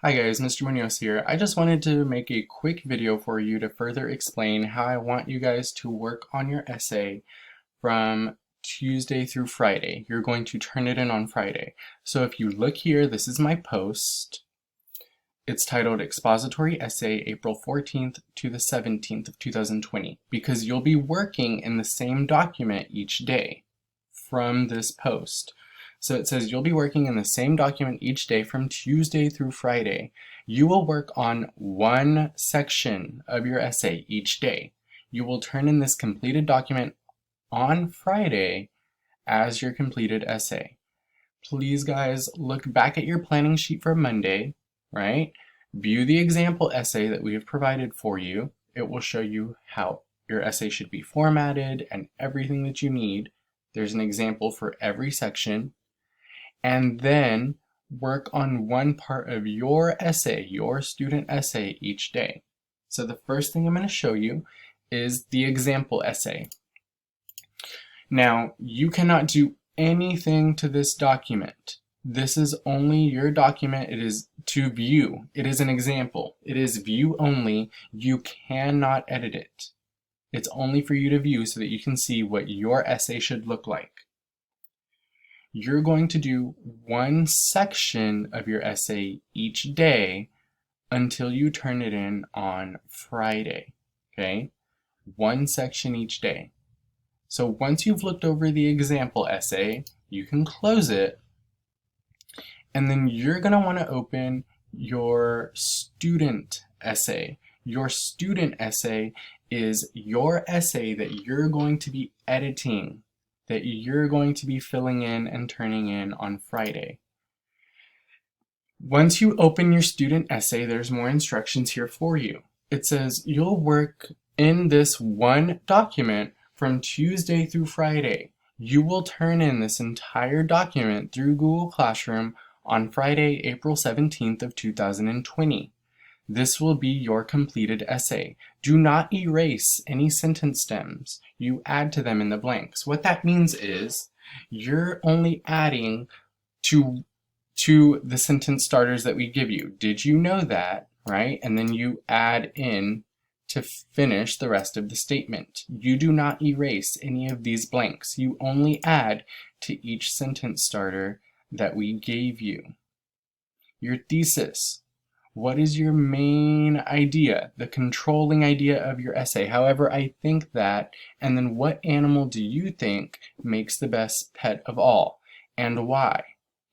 Hi guys, Mr. Munoz here. I just wanted to make a quick video for you to further explain how I want you guys to work on your essay from Tuesday through Friday. You're going to turn it in on Friday. So if you look here, this is my post. It's titled Expository Essay, April 14th to the 17th of 2020, because you'll be working in the same document each day from this post. So it says you'll be working in the same document each day from Tuesday through Friday. You will work on one section of your essay each day. You will turn in this completed document on Friday as your completed essay. Please guys, look back at your planning sheet for Monday, right? View the example essay that we have provided for you. It will show you how your essay should be formatted and everything that you need. There's an example for every section. And then work on one part of your essay, your student essay each day. So the first thing I'm going to show you is the example essay. Now, you cannot do anything to this document. This is only your document. It is to view. It is an example. It is view only. You cannot edit it. It's only for you to view so that you can see what your essay should look like. You're going to do one section of your essay each day until you turn it in on Friday, okay? One section each day. So once you've looked over the example essay, you can close it, and then you're going to want to open your student essay. Your student essay is your essay that you're going to be editing, that you're going to be filling in and turning in on Friday. Once you open your student essay, there's more instructions here for you. It says you'll work in this one document from Tuesday through Friday. You will turn in this entire document through Google Classroom on Friday, April 17th of 2020. This will be your completed essay. Do not erase any sentence stems. You add to them in the blanks. What that means is you're only adding to the sentence starters that we give you. Did you know that, right? And then you add in to finish the rest of the statement. You do not erase any of these blanks. You only add to each sentence starter that we gave you. Your thesis. What is your main idea, the controlling idea of your essay? However, I think that, and then what animal do you think makes the best pet of all, and why?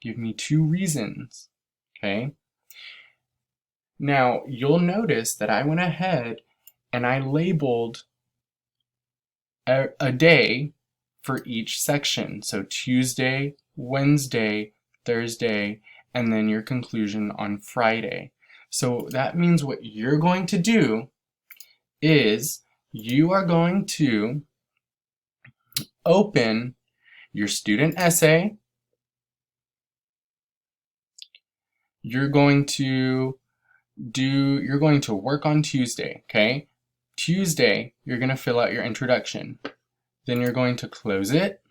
Give me 2 reasons, okay? Now, you'll notice that I went ahead and I labeled a day for each section. So Tuesday, Wednesday, Thursday, and then your conclusion on Friday. So that means what you're going to do is you are going to open your student essay. You're going to work on Tuesday, okay? Tuesday, you're going to fill out your introduction. Then you're going to close it.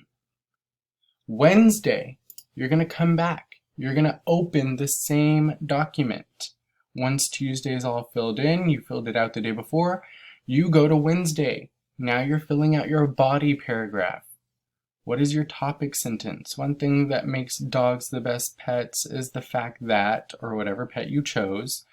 Wednesday, you're going to come back. You're going to open the same document. Once Tuesday is all filled in, you filled it out the day before, you go to Wednesday. Now you're filling out your body paragraph. What is your topic sentence? One thing that makes dogs the best pets is the fact that, or whatever pet you chose,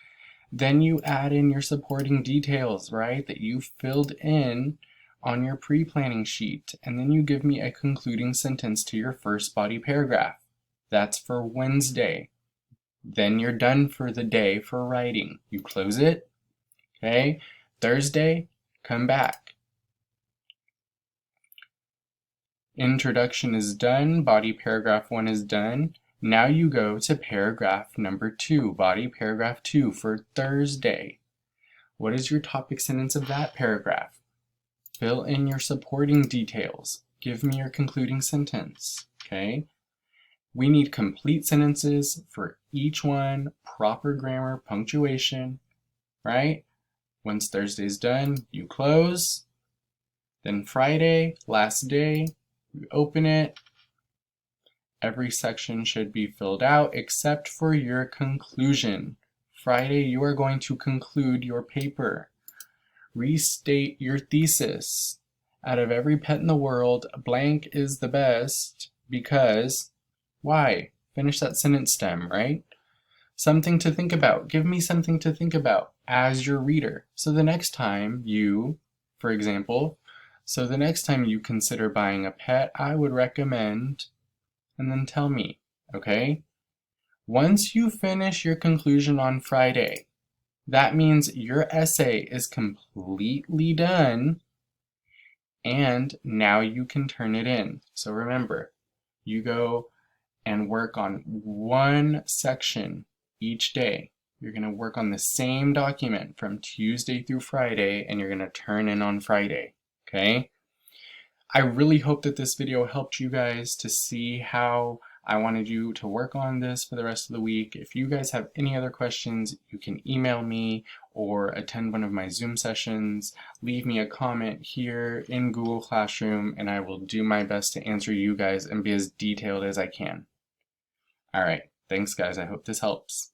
then you add in your supporting details, right, that you filled in on your pre-planning sheet, and then you give me a concluding sentence to your first body paragraph. That's for Wednesday. Then you're done for the day for writing. You close it, okay? Thursday, come back. Introduction is done, body paragraph 1 is done. Now you go to paragraph number 2, body paragraph 2 for Thursday. What is your topic sentence of that paragraph? Fill in your supporting details. Give me your concluding sentence, okay? We need complete sentences for each one, proper grammar, punctuation, right? Once Thursday's done, you close. Then Friday, last day, you open it. Every section should be filled out except for your conclusion. Friday, you are going to conclude your paper. Restate your thesis. Out of every pet in the world, blank is the best because, why? Finish that sentence stem, right? Something to think about. Give me something to think about as your reader. So the next time you, for example, consider buying a pet, I would recommend, and then tell me, okay? Once you finish your conclusion on Friday, that means your essay is completely done and now you can turn it in. So remember, you go and work on one section each day. You're going to work on the same document from Tuesday through Friday, and you're going to turn in on Friday, okay? I really hope that this video helped you guys to see how I wanted you to work on this for the rest of the week. If you guys have any other questions, you can email me or attend one of my Zoom sessions. Leave me a comment here in Google Classroom, and I will do my best to answer you guys and be as detailed as I can. All right, thanks guys. I hope this helps.